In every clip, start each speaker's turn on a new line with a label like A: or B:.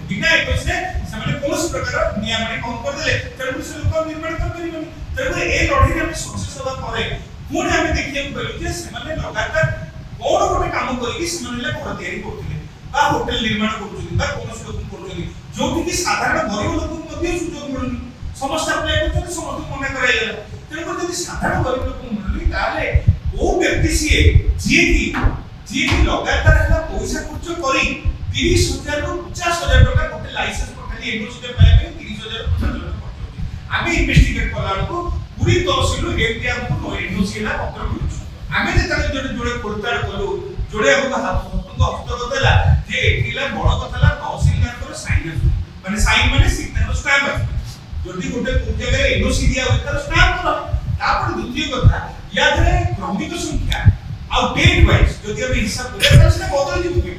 A: बिना एकोसे ସେମାନେ କୌଣସି ପ୍ରକାର ନିୟମଣି କମ କରିଦେଲେ ତେଣୁ ସେ ଲୋକ ନିର୍ମାଣ କରିପାରିବନି। ତେଣୁ ଏ ଲଢ଼େଇରେ ଆମେ ସକ୍ସେସ୍ ହେବା ପରେ ପୁଣି ଆମେ ଦେଖିବାକୁ ପାଇଲୁ ଯେ ସେମାନେ ଲଗାତାର କଣ ଗୋଟେ କାମ କରିକି ସେମାନେ ଘର ତିଆରି କରୁଥିଲେ বা হোটেল নির্মাণ করছেন বা কৌশল লোক করছেন যোউঠি সাধারণ গরিব লোক মধ্যে সুযোগ মিলুনি সমস্ত আপ্লাই করছেন সমস্ত মনে করাই গেল। তেমন যদি সাধারণ গরিব লোক মিলুনি তাহলে ও ব্যক্তি যিয়ে কি লগাতার একটা পয়সা খরচ করি 30,000 রু 50,000 টাকা গোটে লাইসেন্স পঠালি ইউনিভার্সিটি পাইবে 30,000 50,000 টাকা আমি ইনভেস্টিগেট কলারকু পুরি তহসিল এমপিআর কো এনওসি না পত্র মিলুছে। আমি যে তাকে জোড়ে খোলতাড় কলু जोड़े हमको हस्तगत देला जे एथिला बड़ कथला तहसीलदार साइन आसु माने साइन माने सिग्नेचर स्टैम्प आसु जदी गोटे कोन जगह एनओसी दिया होय तार स्टैम्प करा। तापर द्वितीय कथा या धरे क्रमिक संख्या आ डेट वाइज जदी हम हिसाब करे तार से बदल जिवु के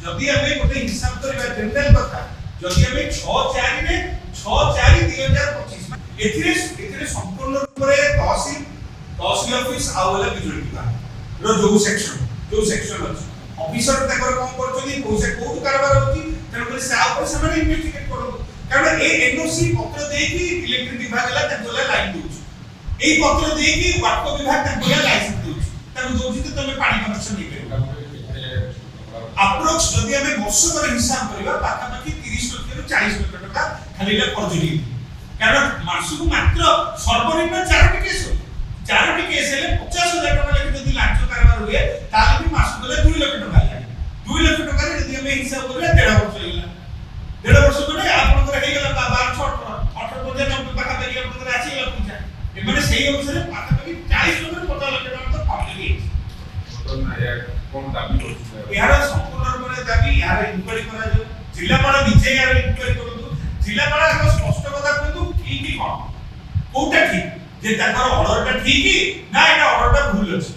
A: जदी हम गोटे हिसाब करबा जनरल कथा जदी हम 6/4 रे 6/4/2025 एथिरे संपूर्ण रूपरे तहसील ऑफिस आवेला बिजुली विभाग रो जो सेक्शन अछि ऑफिसर तकर कोन करछनी पैसा कोड कारबार होती तेन कर से आ पर से इन्वेस्टिगेट करो कारण ए एनओसी पत्र देकी इलेक्ट्रिक विभाग ला तकला लाइन दोछ ए पत्र देकी वाटको विभाग तकला लाइसेंस दोछ तब दोछ तो तमे पानी कनेक्शन नहीं करियो अप्रोक्स जदी हमें वर्ष पर हिसाब करबा पाखा पाखी 30 लाख रु 40 लाख टका खाली ला परजुली कारण मासु मात्र सर्वनिम्न 4 केस हेले 50,000 टका लेके जदी लांच कारबार हुए ताले भी मासु गले 2 लाख टका लागे 2 लाख टका रे जदी हमें हिसाब करले 1.5 वर्ष लागला 1.5 वर्ष माने आपन कर हे गेला 12 18 पर्यंत हम पाखा पाखी आपन कर आसी गेला पूजा ए माने सेही अनुसार पाखा पाखी 40 लाख 50 लाख टका तो फाइनली तो ना या कोन दाबी करछ यार संपूर्ण रूपे दाबी यार इंक्वायरी करा जो जिल्लापाल निजे यार इंक्वायरी करदु जिल्लापाल हम स्पष्ट कथा कहदु ठीक कोन कोटा ठीक जे ताकर ऑर्डरटा ठीक ना एटा ऑर्डरटा भूल अछि